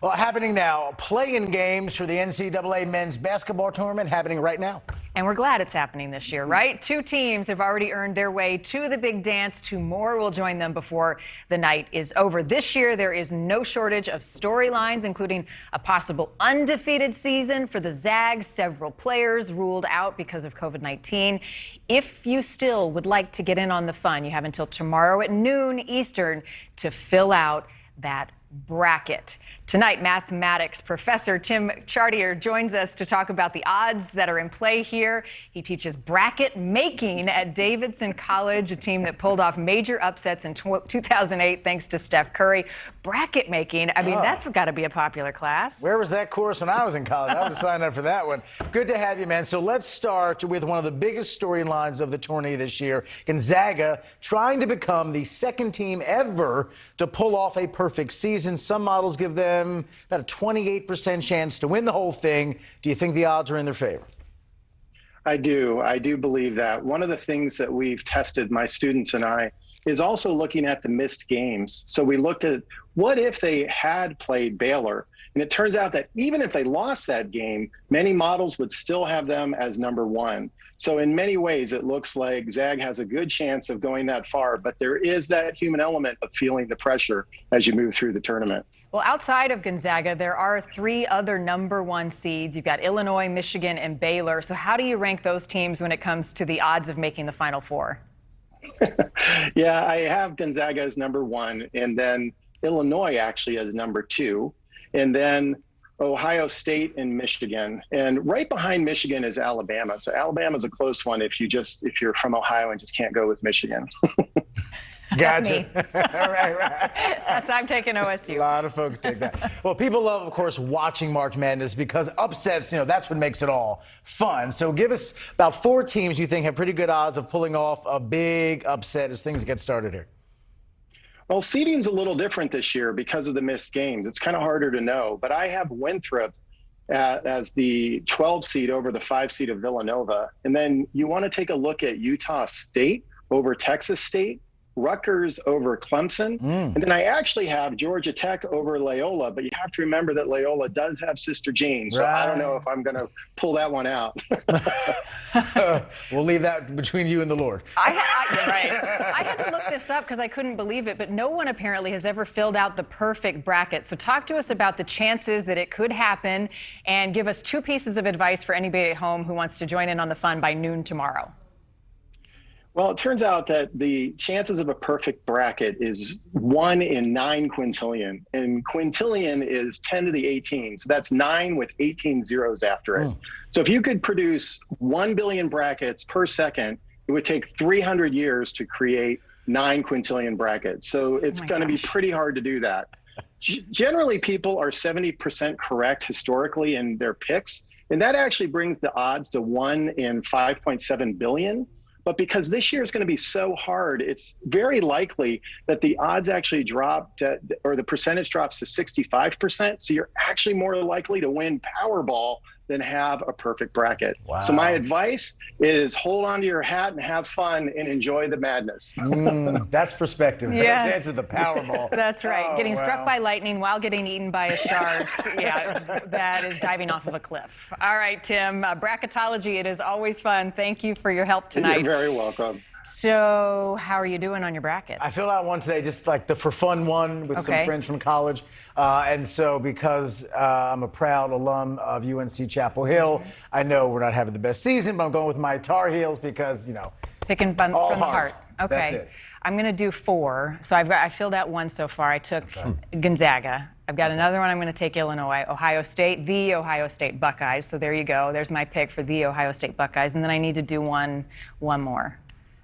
Well, happening now, play-in games for the NCAA men's basketball tournament happening right now. And we're glad it's happening this year, right? 2 teams have already earned their way to the big dance. 2 more will join them before the night is over. This year, there is no shortage of storylines, including a possible undefeated season for the Zags. Several players ruled out because of COVID-19. If you still would like to get in on the fun, you have until tomorrow at noon Eastern to fill out that bracket. Tonight, mathematics professor Tim Chartier joins us to talk about the odds that are in play here. He teaches bracket making at Davidson College, a team that pulled off major upsets in 2008 thanks to Steph Curry. Bracket making, I mean, that's got to be a popular class. Where was that course when I was in college? I would have signed up for that one. Good to have you, man. So let's start with one of the biggest storylines of the tourney this year. Gonzaga trying to become the second team ever to pull off a perfect season. Some models give them about a 28% chance to win the whole thing. Do you think the odds are in their favor? I do. I do believe that. One of the things that we've tested, my students and I, is also looking at the missed games. So we looked at what if they had played Baylor? And it turns out that even if they lost that game, many models would still have them as number 1. So in many ways, it looks like Zag has a good chance of going that far, but there is that human element of feeling the pressure as you move through the tournament. Well, outside of Gonzaga, there are 3 other number 1 seeds. You've got Illinois, Michigan, and Baylor. So how do you rank those teams when it comes to the odds of making the Final Four? Yeah, I have Gonzaga as number 1, and then Illinois actually as number 2, and then Ohio State and Michigan. And right behind Michigan is Alabama. So Alabama's a close one if you're from Ohio and just can't go with Michigan. Gotcha. That's me. right. I'm taking OSU. A lot of folks take that. Well, people love, of course, watching March Madness because upsets, that's what makes it all fun. So give us about 4 teams you think have pretty good odds of pulling off a big upset as things get started here. Well, seeding's a little different this year because of the missed games. It's kind of harder to know, but I have Winthrop as the 12 seed over the 5 seed of Villanova. And then you want to take a look at Utah State over Texas State, Rutgers over Clemson. And then I actually have Georgia Tech over Loyola, but you have to remember that Loyola does have Sister Jean. So I don't know if I'm going to pull that one out. We'll leave that between you and the Lord. I had to look this up because I couldn't believe it, but no one apparently has ever filled out the perfect bracket. So talk to us about the chances that it could happen and give us 2 pieces of advice for anybody at home who wants to join in on the fun by noon tomorrow. Well, it turns out that the chances of a perfect bracket is 1 in 9 quintillion, and quintillion is 10 to the 18. So that's 9 with 18 zeros after it. So if you could produce 1 billion brackets per second, it would take 300 years to create 9 quintillion brackets. So it's going to be pretty hard to do that. Generally, people are 70% correct historically in their picks, and that actually brings the odds to 1 in 5.7 billion. But because this year is going to be so hard, it's very likely that the odds actually drop or the percentage drops to 65%. So you're actually more likely to win Powerball than have a perfect bracket. Wow. So my advice is hold on to your hat and have fun and enjoy the madness. That's perspective. Yes. That's the Powerball. That's right. Oh, getting struck by lightning while getting eaten by a shark. Yeah, that is diving off of a cliff. All right, Tim, bracketology, it is always fun. Thank you for your help tonight. You're very welcome. So how are you doing on your brackets? I filled out one today, just like the for fun one with some friends from college. And so because I'm a proud alum of UNC Chapel Hill, I know we're not having the best season, but I'm going with my Tar Heels because, picking from the heart. Okay. That's it. I'm going to do 4. So I filled out 1 so far. I took Gonzaga. I've got another one. I'm going to take Illinois, Ohio State, the Ohio State Buckeyes. So there you go. There's my pick for the Ohio State Buckeyes. And then I need to do one more.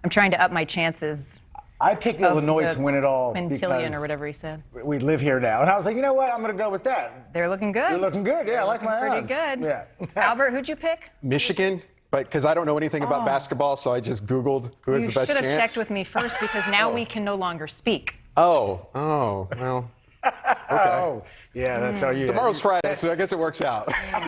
I'm trying to up my chances. I picked Illinois to win it all. Quintillion or whatever he said. We live here now. And I was like, you know what? I'm going to go with that. They're looking good. They're looking good. Yeah, I like my Pretty odds. good. Yeah. Albert, who'd you pick? Michigan, but because I don't know anything about basketball, so I just Googled who has the best chance. You should have checked with me first because now we can no longer speak. Oh, well. Okay. Oh, yeah, that's how you. Tomorrow's Friday, so I guess it works out.